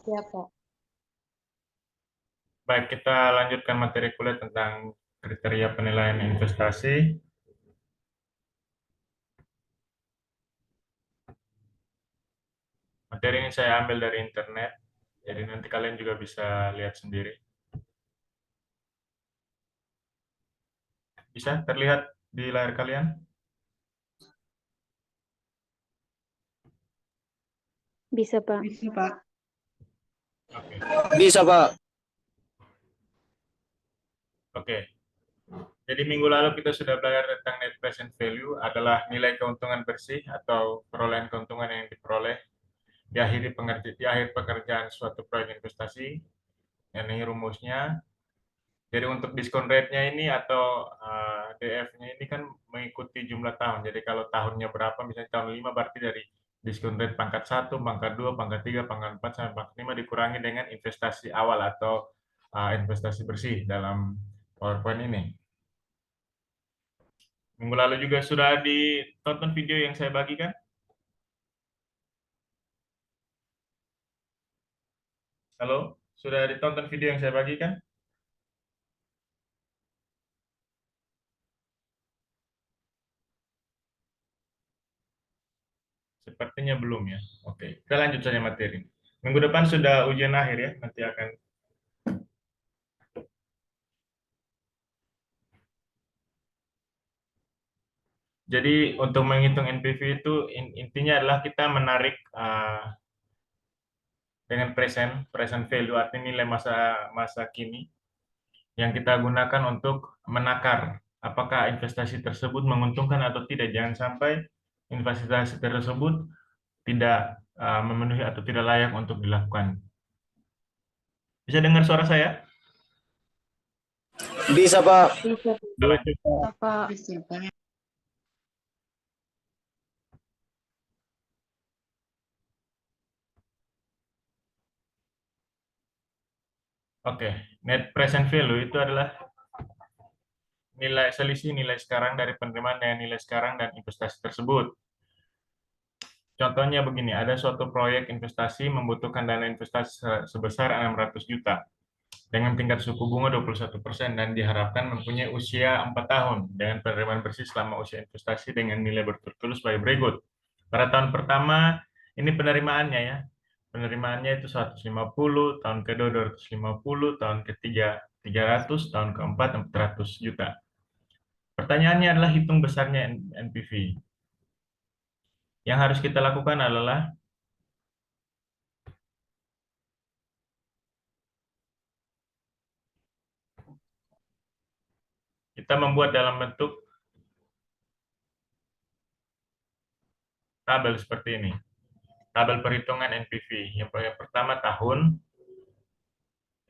Ya, Pak. Baik, kita lanjutkan materi kuliah tentang kriteria penilaian investasi. Materi ini saya ambil dari internet, jadi nanti kalian juga bisa lihat sendiri. Bisa terlihat di layar kalian? Bisa, Pak. Bisa, Pak. Oke. Bisa, Pak. Oke. Jadi minggu lalu kita sudah belajar tentang net present value adalah nilai keuntungan bersih atau perolehan keuntungan yang diperoleh di akhir pekerjaan suatu proyek investasi. Dan ini rumusnya. Jadi untuk diskon rate-nya ini atau DF-nya ini kan mengikuti jumlah tahun. Jadi kalau tahunnya berapa, misalnya tahun 5 berarti dari diskon rate pangkat 1, pangkat 2, pangkat 3, pangkat 4, sampai pangkat 5 dikurangi dengan investasi awal atau investasi bersih dalam PowerPoint ini. Minggu lalu juga sudah ditonton video yang saya bagikan. Halo, sudah ditonton video yang saya bagikan? Sepertinya belum ya. Oke, kita lanjut saja materi. Minggu depan sudah ujian akhir ya, nanti akan. Jadi untuk menghitung NPV itu intinya adalah kita menarik dengan present value artinya nilai masa masa kini yang kita gunakan untuk menakar apakah investasi tersebut menguntungkan atau tidak. Jangan sampai investasi tersebut tidak memenuhi atau tidak layak untuk dilakukan. Bisa dengar suara saya? Bisa, Pak. Bisa, Kita lanjut. Pak. Bisa, Pak. Oke, net present value itu adalah selisih nilai sekarang dari penerimaan dengan nilai sekarang dan investasi tersebut. Contohnya begini, ada suatu proyek investasi membutuhkan dana investasi sebesar 600 juta dengan tingkat suku bunga 21% dan diharapkan mempunyai usia 4 tahun dengan penerimaan bersih selama usia investasi dengan nilai berturut-turut sebagai berikut. Pada tahun pertama, ini penerimaannya ya. Penerimaannya itu 150, tahun kedua 250, tahun ketiga 300, tahun keempat 400 juta. Pertanyaannya adalah hitung besarnya NPV. Yang harus kita lakukan adalah kita membuat dalam bentuk tabel seperti ini. Tabel perhitungan NPV. Yang pertama tahun,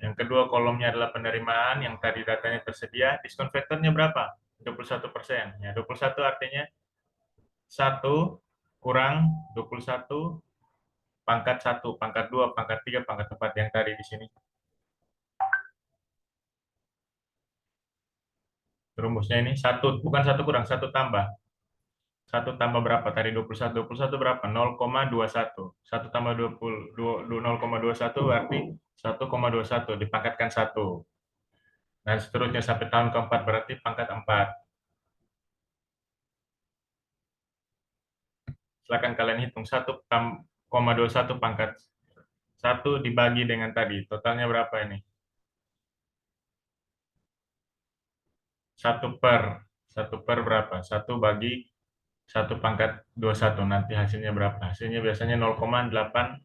yang kedua kolomnya adalah penerimaan, yang tadi datanya tersedia. Diskon faktornya berapa? 21%. Ya, 21 artinya 1 kurang 21 pangkat 1, pangkat 2, pangkat 3, pangkat 4 yang tadi di sini. Rumusnya ini 1, bukan 1 kurang, 1 tambah. 1 tambah berapa? Tadi 21. 21 berapa? 0,21. 1 tambah 0,21 berarti 1,21 dipangkatkan 1. Dan seterusnya sampai tahun keempat berarti pangkat 4. Silakan kalian hitung 1,21 pangkat 1 dibagi dengan tadi. Totalnya berapa ini? 1 per berapa? 1 bagi 1 pangkat 21. Nanti hasilnya berapa? Hasilnya biasanya 0,8.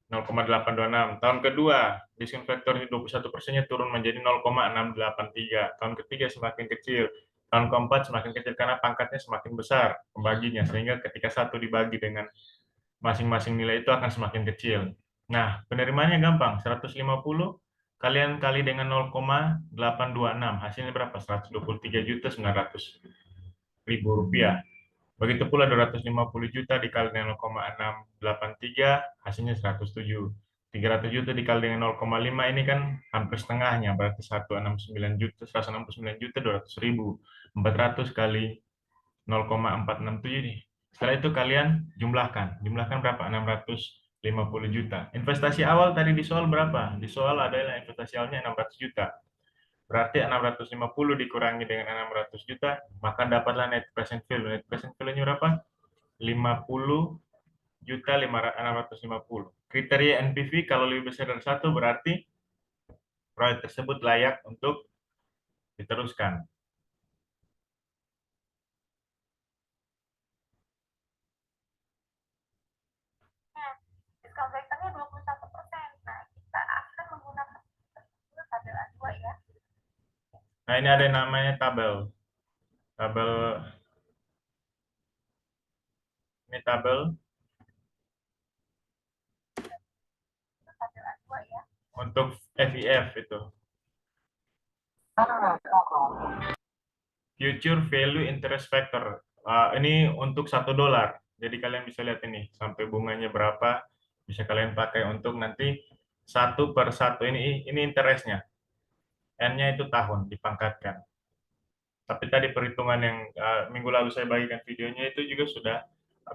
0,826. Tahun kedua, diskon faktor 21%-nya turun menjadi 0,683. Tahun ketiga semakin kecil. Tahun keempat semakin kecil karena pangkatnya semakin besar pembaginya. Sehingga ketika 1 dibagi dengan masing-masing nilai itu akan semakin kecil. Nah, penerimaannya gampang. 150 kalian kali dengan 0,826. Hasilnya berapa? 123.900.000 rupiah. Begitu pula 250 juta dikali dengan 0,683, hasilnya 107. 300 juta dikali dengan 0,5 ini kan hampir setengahnya, berarti 169 juta, 169 juta 200 ribu. 400 kali 0,467 ini Setelah itu kalian jumlahkan. Jumlahkan berapa? 650 juta. Investasi awal tadi di soal berapa? Di soal adalah investasi awalnya 600 juta. Berarti 650 dikurangi dengan 600 juta, maka dapatlah net present value. Net present value-nya berapa? 50 juta 650. Kriteria NPV kalau lebih besar dari satu berarti proyek tersebut layak untuk diteruskan. Diskon faktornya 21%. Nah, kita akan menggunakan tabel A2 ya. Nah, ini ada yang namanya tabel. Tabel ini tabel Tabel A2 ya. untuk FIF itu. Future Value Interest Factor. Ini untuk $1. Jadi kalian bisa lihat ini sampai bunganya berapa. Bisa kalian pakai untuk nanti 1/1. Ini interestnya. N-nya itu tahun dipangkatkan. Tapi tadi perhitungan yang minggu lalu saya bagikan videonya itu juga sudah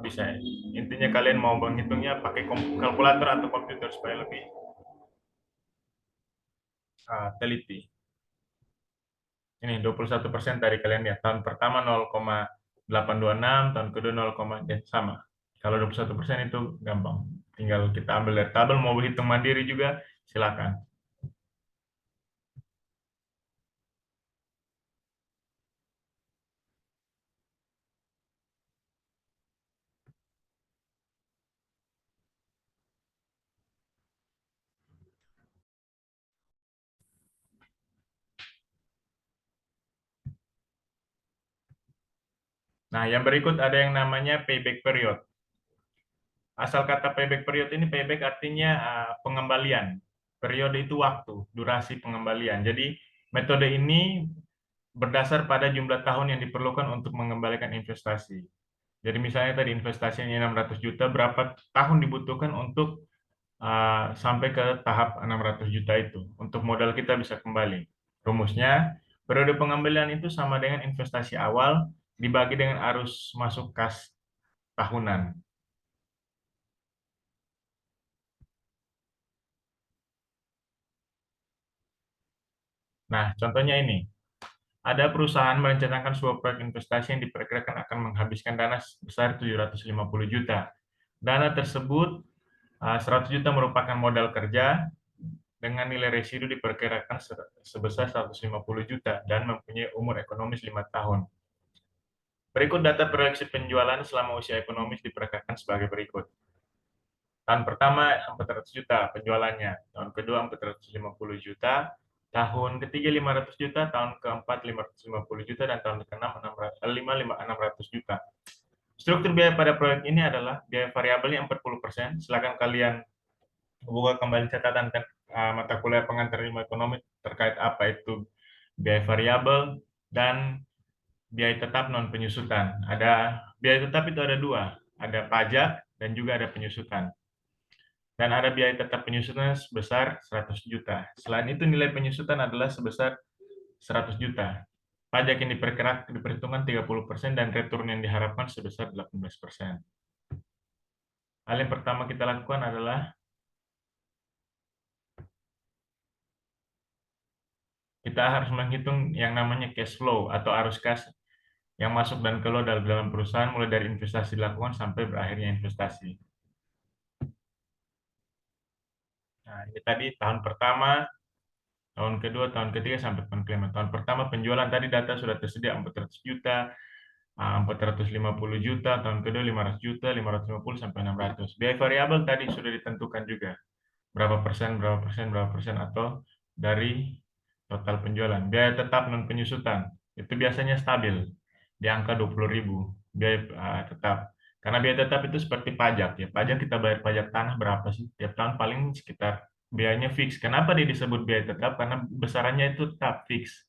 bisa. Intinya kalian mau menghitungnya pakai kalkulator atau komputer supaya lebih teliti. Ini 21% tadi kalian lihat. Tahun pertama 0,826, tahun kedua 0, sama. Kalau 21% itu gampang. Tinggal kita ambil dari tabel, mau hitung mandiri juga, silakan. Nah, yang berikut ada yang namanya payback period. Asal kata payback period ini, payback artinya pengembalian. Periode itu waktu, durasi pengembalian. Jadi, metode ini berdasar pada jumlah tahun yang diperlukan untuk mengembalikan investasi. Jadi misalnya tadi investasinya 600 juta, berapa tahun dibutuhkan untuk sampai ke tahap 600 juta itu, untuk modal kita bisa kembali. Rumusnya, periode pengembalian itu sama dengan investasi awal dibagi dengan arus masuk kas tahunan. Nah, contohnya ini. Ada perusahaan merencanakan sebuah proyek investasi yang diperkirakan akan menghabiskan dana sebesar 750 juta. Dana tersebut 100 juta merupakan modal kerja dengan nilai residu diperkirakan sebesar 150 juta dan mempunyai umur ekonomis 5 tahun. Berikut data proyeksi penjualan selama usia ekonomis diperkirakan sebagai berikut. Tahun pertama 400 juta penjualannya, tahun kedua 450 juta, tahun ketiga 500 juta, tahun keempat 550 juta, dan tahun keenam 600 juta. Struktur biaya pada proyek ini adalah biaya variabelnya 40%. Silakan kalian buka kembali catatan mata kuliah pengantar ilmu ekonomi terkait apa itu biaya variabel dan biaya tetap non penyusutan. Ada biaya tetap itu ada dua, ada pajak dan juga ada penyusutan. Dan ada biaya tetap penyusutan sebesar 100 juta. Selain itu nilai penyusutan adalah sebesar 100 juta. Pajak yang diperhitungkan 30% dan return yang diharapkan sebesar 18%. Hal yang pertama kita lakukan adalah kita harus menghitung yang namanya cash flow atau arus kas yang masuk dan keluar dalam perusahaan mulai dari investasi dilakukan sampai berakhirnya investasi. Nah, ini tadi tahun pertama, tahun kedua, tahun ketiga, sampai tahun kelima. Tahun pertama penjualan tadi data sudah tersedia 400 juta, 450 juta, tahun kedua 500 juta, 550 sampai 600. Biaya variabel tadi sudah ditentukan juga. Berapa persen, berapa persen, berapa persen, atau dari total penjualan. Biaya tetap non penyusutan, itu biasanya stabil di angka 20.000 biaya tetap. Karena biaya tetap itu seperti pajak ya. Pajak kita bayar pajak tanah berapa sih? Tiap tahun paling sekitar biayanya fix. Kenapa dia disebut biaya tetap? Karena besarannya itu tetap fix.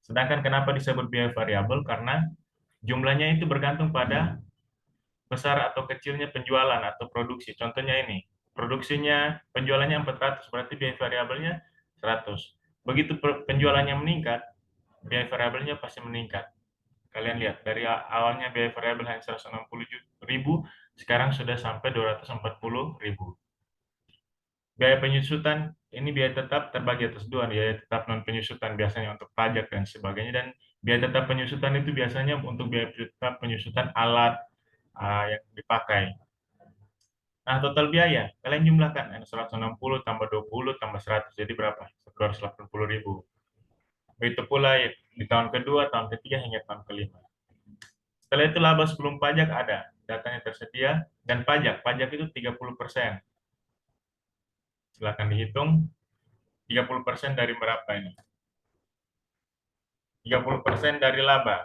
Sedangkan kenapa disebut biaya variabel? Karena jumlahnya itu bergantung pada besar atau kecilnya penjualan atau produksi. Contohnya ini, produksinya penjualannya 400, berarti biaya variabelnya 100. Begitu penjualannya meningkat, biaya variabelnya pasti meningkat. Kalian lihat, dari awalnya biaya variabel hanya 160 juta, ribu, sekarang sudah sampai 240 ribu. Biaya penyusutan, ini biaya tetap terbagi atas dua, biaya tetap non penyusutan biasanya untuk pajak dan sebagainya, dan biaya tetap penyusutan itu biasanya untuk biaya tetap penyusutan alat yang dipakai. Nah, total biaya, kalian jumlahkan, 160 tambah 20 tambah 100, jadi berapa? 280 ribu. Begitu pula di tahun kedua, tahun ketiga, hingga tahun kelima. Setelah itu laba sebelum pajak ada, datanya tersedia, dan pajak itu 30%. Silakan dihitung, 30% dari berapa ini? 30% dari laba.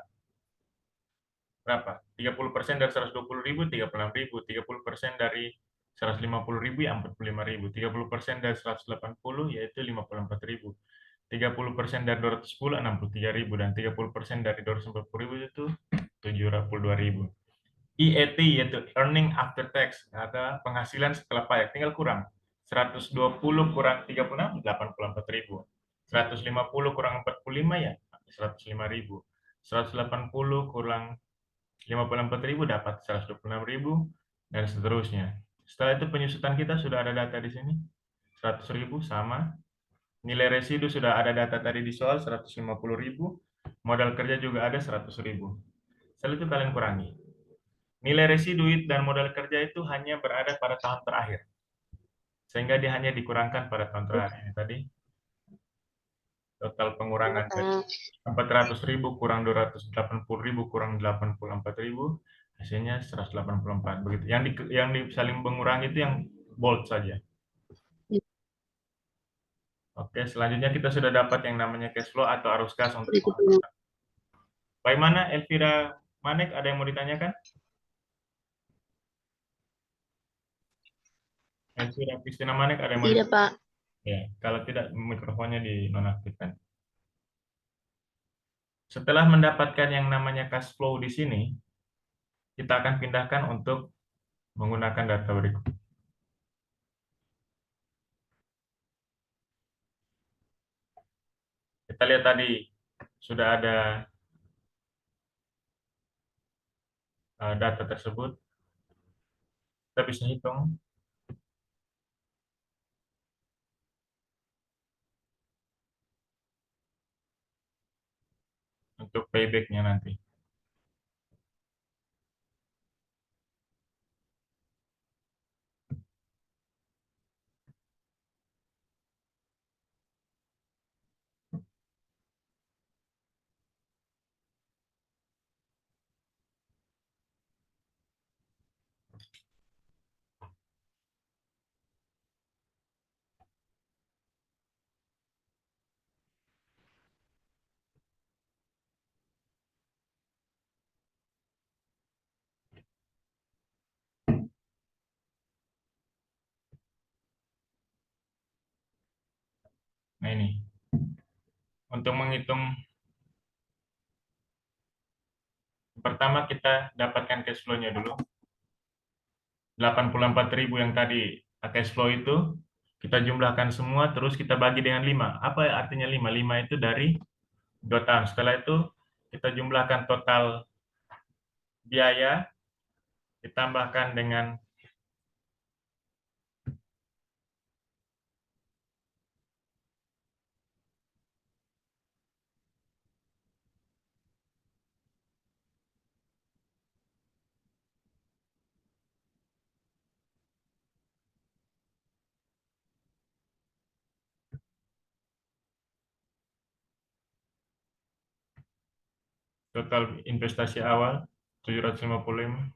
Berapa? 30% dari 120 ribu, 36 ribu. 30% dari 150 ribu, ya 45 ribu. 30% dari 180, yaitu 54 ribu. 30% dari 210, 63 ribu. Dan 30% dari 240 ribu itu 72 ribu. EAT, yaitu Earning After Tax, ada penghasilan setelah pajak, tinggal kurang. 120 kurang 36, 84 ribu. 150 kurang 45, ya 105 ribu. 180 kurang 54 ribu dapat 126 ribu, dan seterusnya. Setelah itu penyusutan kita sudah ada data di sini. 100 ribu sama. Nilai residu sudah ada data tadi di soal, 150 ribu. Modal kerja juga ada 100 ribu. Setelah itu kalian kurangi. Nilai residu dan modal kerja itu hanya berada pada tahun terakhir. Sehingga dia hanya dikurangkan pada tahun terakhir. Ini tadi total pengurangan tadi 400 ribu kurang 280 ribu kurang 84 ribu, hasilnya 184. Begitu. Yang saling mengurangi itu yang bold saja. Oke, selanjutnya kita sudah dapat yang namanya cash flow atau arus kas untuk pengurusan. Bagaimana Elvira Manek, ada yang mau ditanyakan? Elvira Kristina Manek, ada yang mau Tidak, Pak. Ya, kalau tidak mikrofonnya dinonaktifkan. Setelah mendapatkan yang namanya cash flow di sini, kita akan pindahkan untuk menggunakan data berikut. Kita lihat tadi sudah ada data tersebut. Kita bisa hitung. Untuk payback-nya nanti. Nah ini, untuk menghitung, pertama kita dapatkan cash flow-nya dulu. 84.000 yang tadi cash flow itu, kita jumlahkan semua, terus kita bagi dengan 5. Apa artinya 5? 5 itu dari 2 tahun. Setelah itu, kita jumlahkan total biaya, ditambahkan dengan total investasi awal 755.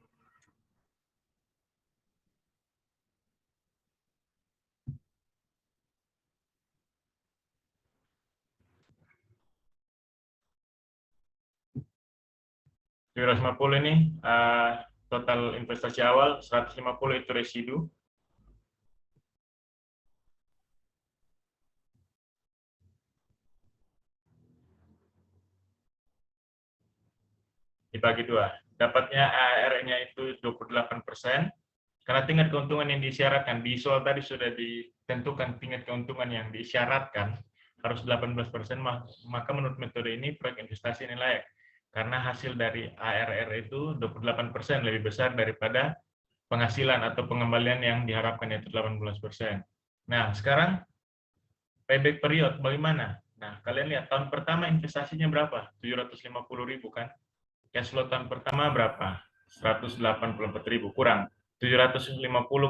Ini total investasi awal, 150 itu residu. Dibagi 2. Dapatnya ARR-nya itu 28%. Karena tingkat keuntungan yang disyaratkan, di soal tadi sudah ditentukan tingkat keuntungan yang disyaratkan harus 18%, maka menurut metode ini proyek investasi ini layak. Karena hasil dari ARR itu 28% lebih besar daripada penghasilan atau pengembalian yang diharapkan, yaitu 18%. Nah, sekarang payback period bagaimana? Nah, kalian lihat tahun pertama investasinya berapa? 750.000 kan? Cash flow tahun pertama berapa? 184.000 kurang 750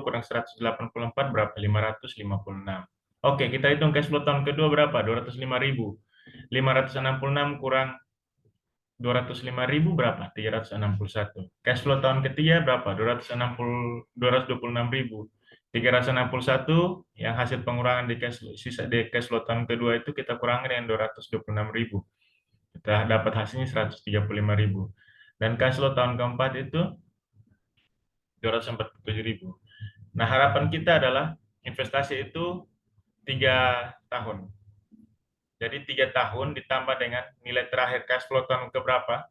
kurang 184 berapa? 556. Oke, kita hitung cash flow tahun kedua berapa? 205.000. 566 kurang 205.000 berapa? 361. Cash flow tahun ketiga berapa? 226.000. 361 yang hasil pengurangan di sisa di cash flow tahun kedua itu kita kurangi dengan 226.000. Kita dapat hasilnya 135.000. Dan cash flow tahun keempat itu 247.000. Nah, harapan kita adalah investasi itu 3 tahun. Jadi 3 tahun ditambah dengan nilai terakhir cash flow tahun ke berapa?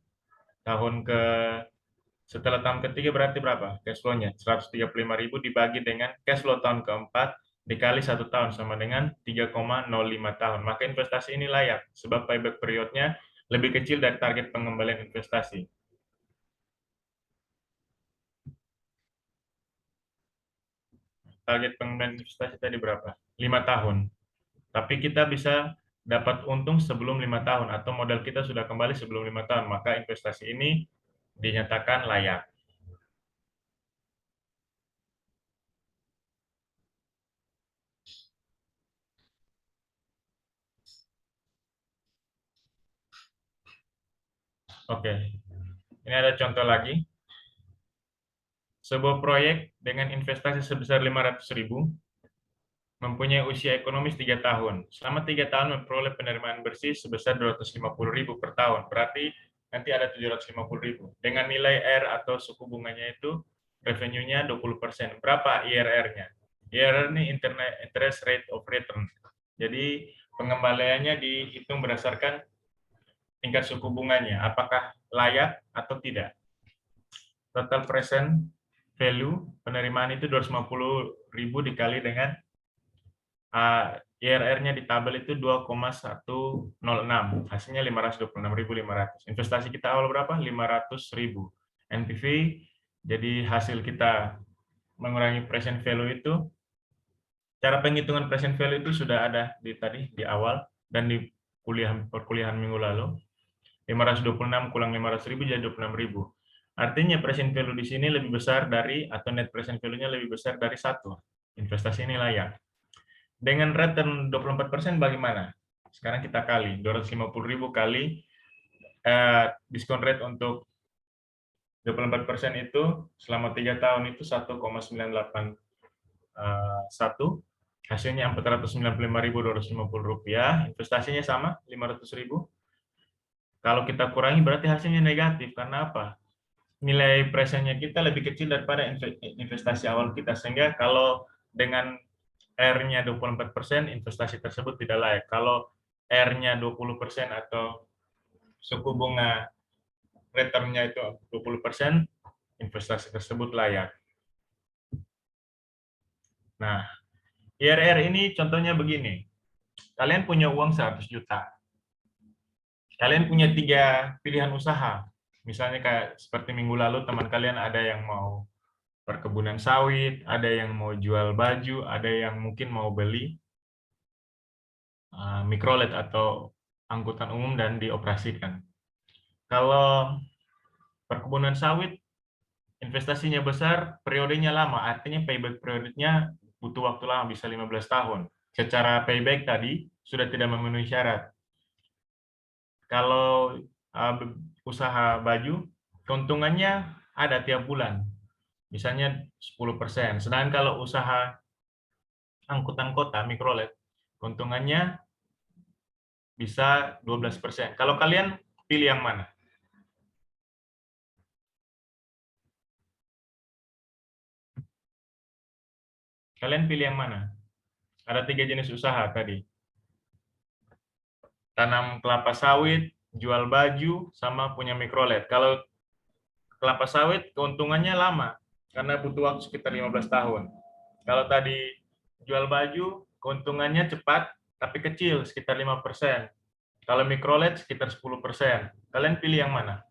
Setelah tahun ketiga berarti berapa? Cash flow-nya 135.000 dibagi dengan cash flow tahun keempat dikali 1 tahun sama dengan 3,05 tahun. Maka investasi ini layak sebab payback periodnya lebih kecil dari target pengembalian investasi. Target pengembalian investasi tadi berapa? 5 tahun. Tapi kita bisa dapat untung sebelum 5 tahun atau modal kita sudah kembali sebelum 5 tahun. Maka investasi ini dinyatakan layak. Oke, ini ada contoh lagi. Sebuah proyek dengan investasi sebesar 500.000 mempunyai usia ekonomis 3 tahun. Selama 3 tahun memperoleh penerimaan bersih sebesar 250.000 per tahun. Berarti nanti ada 750.000. Dengan nilai R atau suku bunganya itu revenue-nya 20%. Berapa IRR-nya? IRR ini interest rate of return. Jadi pengembaliannya dihitung berdasarkan tingkat suku bunganya. Apakah layak atau tidak? Total present value penerimaan itu 250.000 dikali dengan IRR-nya di tabel itu 2,106. Hasilnya 526.500. Investasi kita awal berapa? 500.000. NPV, jadi hasil kita mengurangi present value itu, cara penghitungan present value itu sudah ada di awal dan di perkuliahan minggu lalu. 526 kurang 500.000 jadi 26.000. Artinya present value di sini lebih besar dari, atau net present value-nya lebih besar dari 1. Investasi ini layak. Dengan return 24% bagaimana? Sekarang kita kali 250.000 kali diskon rate untuk 24% itu selama 3 tahun itu 1,981. Hasilnya 495.250 rupiah. Investasinya sama 500.000. Kalau kita kurangi berarti hasilnya negatif. Karena apa? Nilai presentnya kita lebih kecil daripada investasi awal kita. Sehingga kalau dengan R-nya 24%, investasi tersebut tidak layak. Kalau R-nya 20% atau suku bunga return-nya itu 20%, investasi tersebut layak. Nah, IRR ini contohnya begini. Kalian punya uang 100 juta. Kalian punya 3 pilihan usaha. Misalnya kayak seperti minggu lalu teman kalian ada yang mau perkebunan sawit, ada yang mau jual baju, ada yang mungkin mau beli mikrolet atau angkutan umum dan dioperasikan. Kalau perkebunan sawit, investasinya besar, periodenya lama, artinya payback periodenya butuh waktu lama, bisa 15 tahun. Secara payback tadi, sudah tidak memenuhi syarat. Kalau usaha baju, keuntungannya ada tiap bulan, misalnya 10%. Sedangkan kalau usaha angkutan kota, mikrolet, keuntungannya bisa 12%. Kalau kalian pilih yang mana? Kalian pilih yang mana? Ada 3 jenis usaha tadi. Tanam kelapa sawit, jual baju, sama punya mikrolet. Kalau kelapa sawit keuntungannya lama, karena butuh waktu sekitar 15 tahun. Kalau tadi jual baju, keuntungannya cepat, tapi kecil, sekitar 5%. Kalau mikrolet sekitar 10%. Kalian pilih yang mana?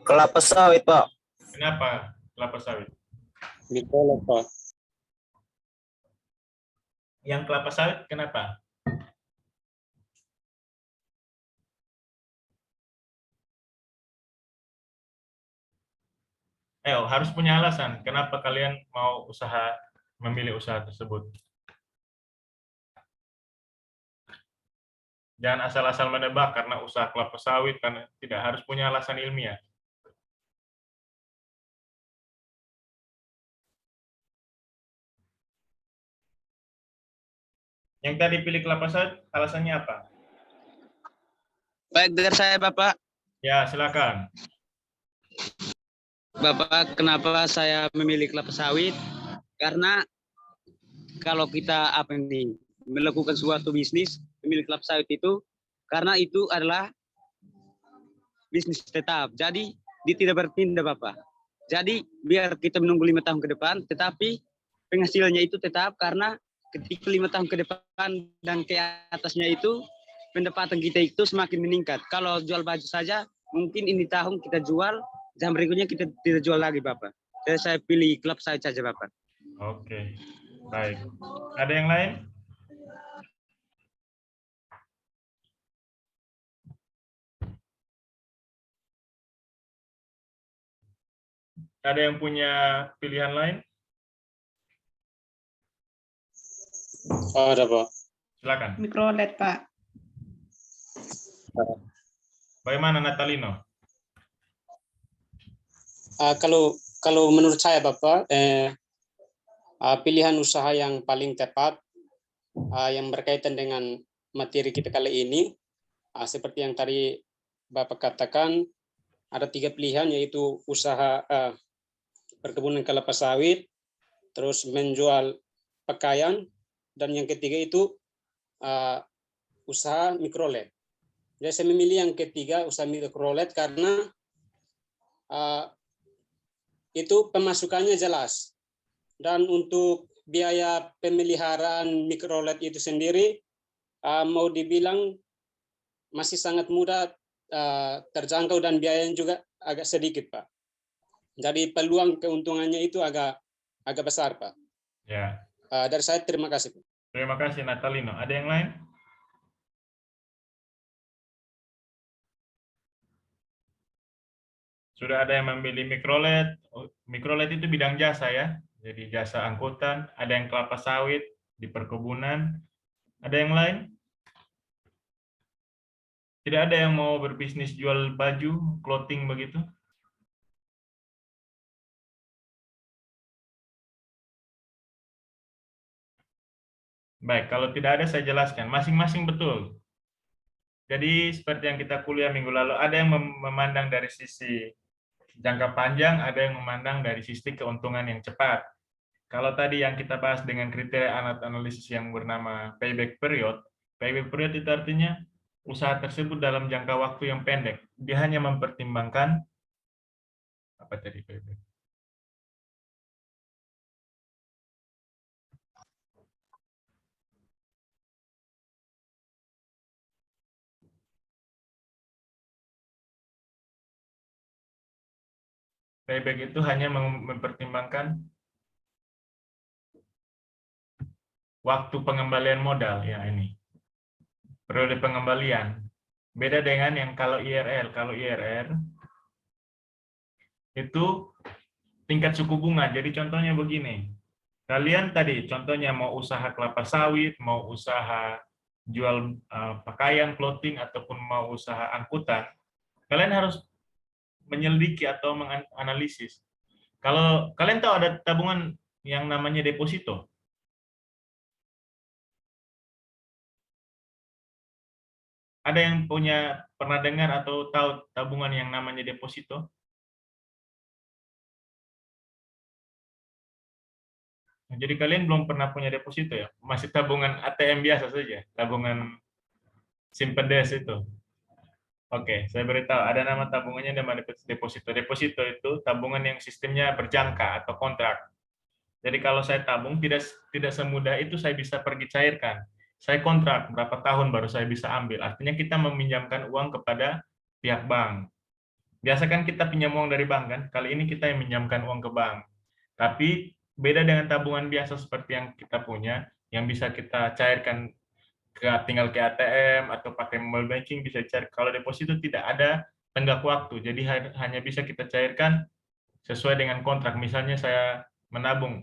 Kelapa sawit, Pak. Kenapa kelapa sawit? Mikrolet, Pak. Yang kelapa sawit kenapa? Harus punya alasan kenapa kalian mau memilih usaha tersebut. Jangan asal-asal menebak karena usaha kelapa sawit, karena tidak harus punya alasan ilmiah. Yang tadi pilih kelapa sawit, alasannya apa? Baik, dari saya Bapak. Ya, silakan. Bapak, kenapa saya memilih kelapa sawit? Karena kalau kita melakukan suatu bisnis, memilih kelapa sawit itu, karena itu adalah bisnis tetap. Jadi, dia tidak berpindah, Bapak. Jadi, biar kita menunggu 5 tahun ke depan, tetapi penghasilannya itu tetap karena ketika 5 tahun ke depan dan ke atasnya itu, pendapatan kita itu semakin meningkat. Kalau jual baju saja, mungkin ini tahun kita jual, jam berikutnya kita tidak jual lagi, Bapak. Jadi saya pilih kelapa sawit saja, Bapak. Oke, baik. Ada yang lain? Ada yang punya pilihan lain? Ada, Pak. Silakan. Mikrolet, Pak. Bagaimana Natalino? Kalau menurut saya Bapak, pilihan usaha yang paling tepat yang berkaitan dengan materi kita kali ini, seperti yang tadi Bapak katakan, ada 3 pilihan, yaitu usaha perkebunan kelapa sawit, terus menjual pakaian, dan yang ketiga itu usaha mikrolet. Jadi saya memilih yang ketiga, usaha mikrolet, karena itu pemasukannya jelas. Dan untuk biaya pemeliharaan mikrolet itu sendiri, mau dibilang masih sangat mudah terjangkau dan biayanya juga agak sedikit, Pak. Jadi peluang keuntungannya itu agak besar, Pak. Ya. Dari saya terima kasih, Pak. Terima kasih Natalino. Ada yang lain? Sudah ada yang memilih mikrolet. Mikrolet itu bidang jasa ya. Jadi jasa angkutan. Ada yang kelapa sawit di perkebunan. Ada yang lain? Tidak ada yang mau berbisnis jual baju, clothing begitu? Baik, kalau tidak ada saya jelaskan. Masing-masing betul. Jadi seperti yang kita kuliah minggu lalu, ada yang memandang dari sisi jangka panjang, ada yang memandang dari sisi keuntungan yang cepat. Kalau tadi yang kita bahas dengan kriteria analisis yang bernama payback period itu artinya usaha tersebut dalam jangka waktu yang pendek. Dia hanya mempertimbangkan apa tadi payback? Payback itu hanya mempertimbangkan waktu pengembalian modal, ya ini. Periode pengembalian. Beda dengan yang kalau IRR. Kalau IRR itu tingkat suku bunga. Jadi contohnya begini. Kalian tadi contohnya mau usaha kelapa sawit, mau usaha jual pakaian, clothing, ataupun mau usaha angkutan, kalian harus menyelidiki atau menganalisis. Kalau kalian tahu ada tabungan yang namanya deposito, ada yang pernah dengar atau tahu tabungan yang namanya deposito? Jadi kalian belum pernah punya deposito ya? Masih tabungan ATM biasa saja, tabungan simpen des itu. Oke, saya beritahu ada nama tabungannya namanya deposito. Deposito itu tabungan yang sistemnya berjangka atau kontrak. Jadi kalau saya tabung tidak semudah itu saya bisa pergi cairkan. saya kontrak berapa tahun baru saya bisa ambil. Artinya kita meminjamkan uang kepada pihak bank. Biasa kan kita pinjam uang dari bank kan, kali ini kita yang minjamkan uang ke bank. Tapi beda dengan tabungan biasa seperti yang kita punya, yang bisa kita cairkan tinggal ke ATM atau pakai mobile banking bisa cair. Kalau deposito tidak ada tenggat waktu, jadi hanya bisa kita cairkan sesuai dengan kontrak. Misalnya saya menabung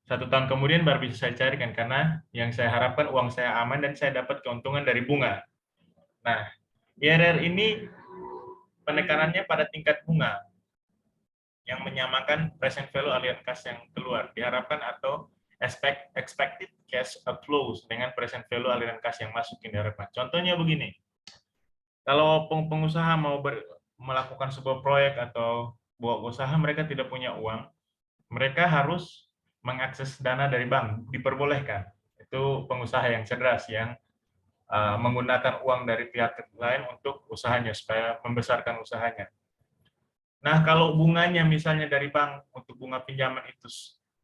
1 tahun kemudian baru bisa saya cairkan karena yang saya harapkan uang saya aman dan saya dapat keuntungan dari bunga. Nah, IRR ini penekanannya pada tingkat bunga yang menyamakan present value aliran kas yang keluar diharapkan atau expected cash outflows dengan present value aliran kas yang masuk yang diharapkan. Contohnya begini, kalau pengusaha mau melakukan sebuah proyek atau buat usaha, mereka tidak punya uang, mereka harus mengakses dana dari bank, diperbolehkan. Itu pengusaha yang cerdas yang menggunakan uang dari pihak lain untuk usahanya supaya membesarkan usahanya. Nah, kalau bunganya misalnya dari bank untuk bunga pinjaman itu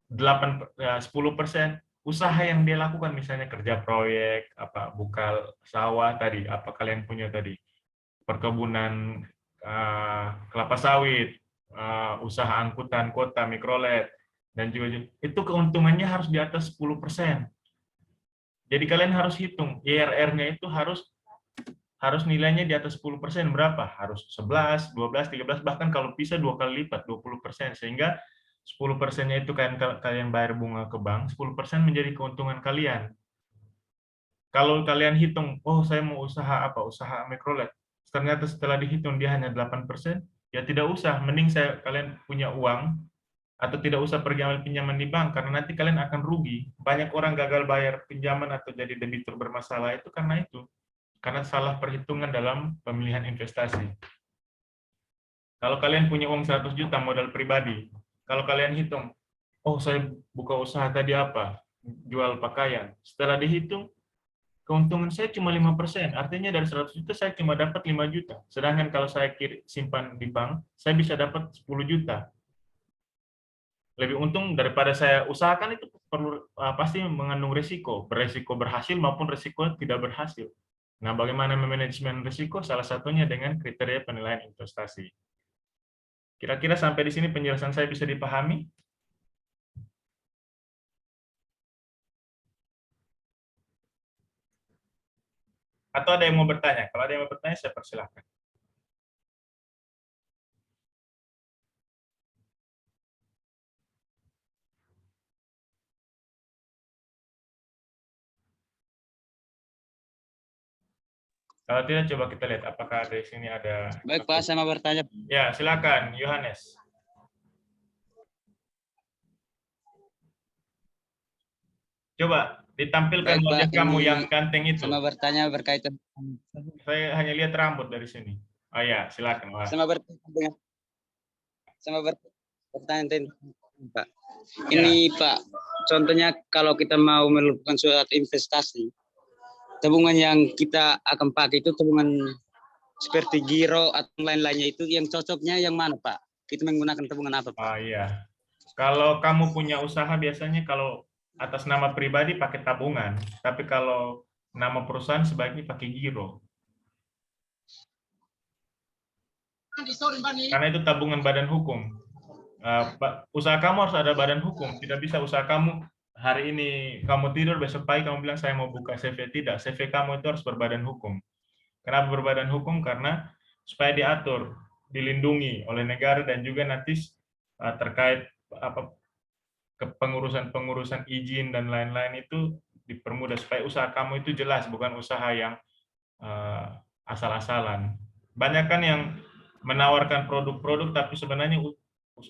10%, usaha yang dia lakukan misalnya kerja proyek, buka sawah tadi, apa kalian punya tadi, perkebunan kelapa sawit, usaha angkutan kota, mikrolet, dan juga itu keuntungannya harus di atas 10%. Jadi kalian harus hitung IRR-nya itu harus nilainya di atas 10%. Berapa? Harus 11, 12, 13, bahkan kalau bisa 2 kali lipat, 20%. Sehingga 10%-nya itu kalian bayar bunga ke bank, 10% menjadi keuntungan kalian. Kalau kalian hitung, oh saya mau usaha apa? Usaha mikrolet. Ternyata setelah dihitung dia hanya 8%, ya tidak usah. Mending kalian punya uang, atau tidak usah pergi ambil pinjaman di bank, karena nanti kalian akan rugi. Banyak orang gagal bayar pinjaman atau jadi debitur bermasalah itu karena salah perhitungan dalam pemilihan investasi. Kalau kalian punya uang 100 juta modal pribadi, kalau kalian hitung, oh saya buka usaha tadi apa? Jual pakaian. Setelah dihitung, keuntungan saya cuma 5%. Artinya dari 100 juta saya cuma dapat 5 juta. Sedangkan kalau saya simpan di bank, saya bisa dapat 10 juta. Lebih untung daripada saya usahakan. Itu pasti mengandung risiko, beresiko berhasil maupun risiko tidak berhasil. Nah, bagaimana memanajemen risiko? Salah satunya dengan kriteria penilaian investasi. Kira-kira sampai di sini penjelasan saya bisa dipahami? Atau ada yang mau bertanya? Kalau ada yang mau bertanya, saya persilahkan. Kalau tidak, coba kita lihat apakah di sini ada. Baik Pak, saya mau bertanya. Ya, silakan, Yohanes. Coba ditampilkan Baik, wajah Pak, kamu ini yang ganteng itu. Saya mau bertanya berkaitan. Saya hanya lihat rambut dari sini. Oh ya, silakan. Wah. Saya mau bertanya tentang Pak. Ini Pak, contohnya kalau kita mau melakukan suatu investasi, tabungan yang kita akan pakai itu tabungan seperti giro atau lain-lainnya, itu yang cocoknya yang mana Pak? Kita menggunakan tabungan apa Pak? Oh iya. Kalau kamu punya usaha biasanya kalau atas nama pribadi pakai tabungan, tapi kalau nama perusahaan sebaiknya pakai giro. Karena itu tabungan badan hukum. Usaha kamu harus ada badan hukum. Tidak bisa usaha kamu hari ini kamu tidur, besok pagi kamu bilang saya mau buka CV. Tidak, CV kamu itu harus berbadan hukum. Kenapa berbadan hukum? Karena supaya diatur, dilindungi oleh negara dan juga nanti terkait pengurusan izin dan lain-lain itu dipermudah supaya usaha kamu itu jelas, bukan usaha yang asal-asalan. Banyak kan yang menawarkan produk-produk tapi sebenarnya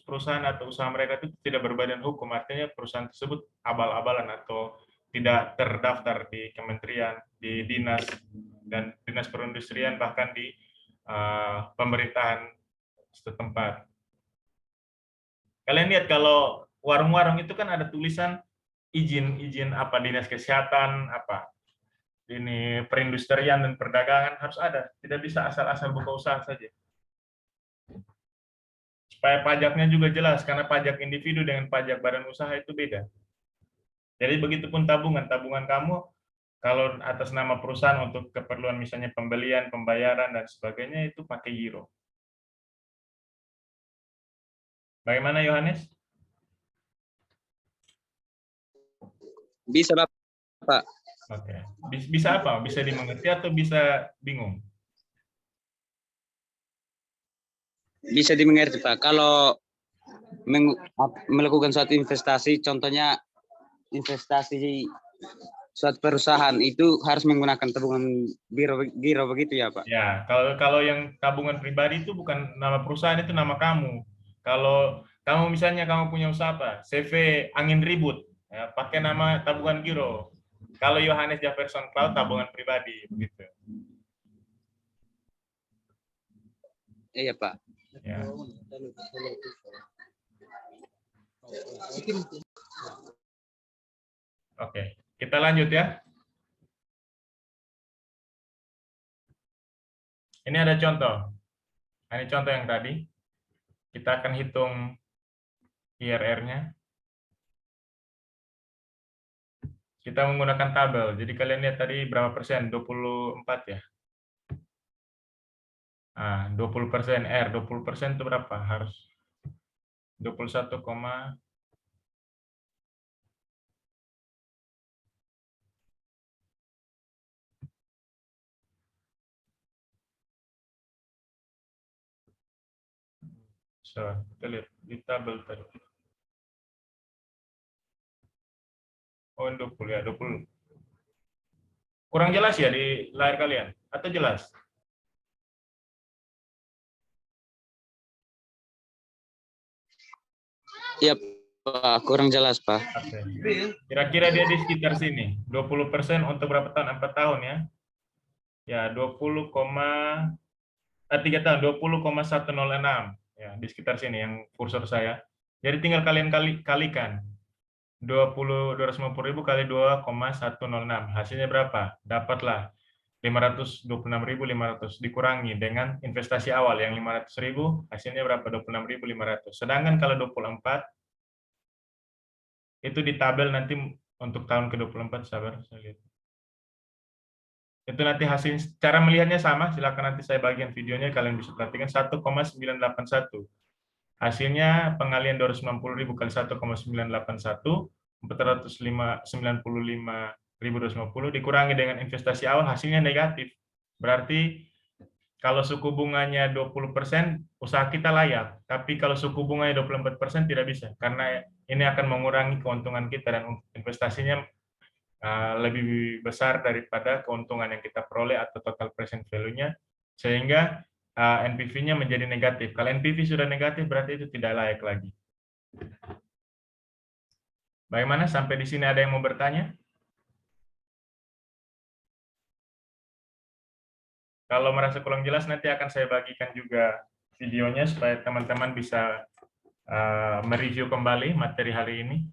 perusahaan atau usaha mereka itu tidak berbadan hukum, artinya perusahaan tersebut abal-abalan atau tidak terdaftar di kementerian, di dinas dan dinas perindustrian, bahkan di pemerintahan setempat. Kalian lihat kalau warung-warung itu kan ada tulisan izin apa dinas kesehatan, apa ini perindustrian dan perdagangan harus ada. Tidak bisa asal-asal buka usaha saja. Supaya pajaknya juga jelas, karena pajak individu dengan pajak badan usaha itu beda. Jadi begitupun tabungan kamu Kalau atas nama perusahaan untuk keperluan misalnya pembelian, pembayaran, dan sebagainya itu pakai giro. Bagaimana Yohanes? Bisa Bapak. Oke. Bisa apa? Bisa dimengerti atau bisa bingung? Bisa dimengerti Pak. Kalau melakukan suatu investasi, contohnya investasi suatu perusahaan itu harus menggunakan tabungan giro begitu ya Pak? Ya, kalau yang tabungan pribadi itu bukan nama perusahaan, itu nama kamu. Kalau kamu misalnya kamu punya usaha apa, CV Angin Ribut, ya, pakai nama tabungan giro. Kalau Yohanes Jefferson Cloud tabungan pribadi, begitu. Iya Pak. Ya. Oke, kita lanjut ya. Ini ada contoh. Ini contoh yang tadi. Kita akan hitung IRR-nya. Kita menggunakan tabel. Jadi kalian lihat tadi berapa persen? 24 ya. Nah, 20% R, 20% itu berapa? Harus 21, so, kita lihat di tabel tadi. Oh, 20 ya, 20. Kurang jelas ya di layar kalian? Atau jelas? Iya Pak, kurang jelas Pak. Oke. Kira-kira dia di sekitar sini. 20% untuk berapa tahun? 4 tahun ya. Ya, 3 tahun, 20,106. Ya, di sekitar sini yang kursor saya. Jadi tinggal kalian kalikan. 250.000 kali 2,106. Hasilnya berapa? Dapatlah 526.500 dikurangi dengan investasi awal yang 500.000, hasilnya berapa? 26.500. Sedangkan kalau 24 itu di tabel nanti untuk tahun ke-24, sabar saya lihat. Itu nanti hasil, cara melihatnya sama, silakan nanti saya bagian videonya, kalian bisa perhatikan 1,981. Hasilnya pengalian 290.000 kali 1,981, 495.250 dikurangi dengan investasi awal, hasilnya negatif. Berarti kalau suku bunganya 20%, usaha kita layak. Tapi kalau suku bunganya 24% tidak bisa, karena ini akan mengurangi keuntungan kita dan investasinya lebih besar daripada keuntungan yang kita peroleh atau total present value-nya, sehingga NPV-nya menjadi negatif. Kalau NPV sudah negatif, berarti itu tidak layak lagi. Bagaimana? Sampai di sini ada yang mau bertanya? Kalau merasa kurang jelas, nanti akan saya bagikan juga videonya supaya teman-teman bisa mereview kembali materi hari ini.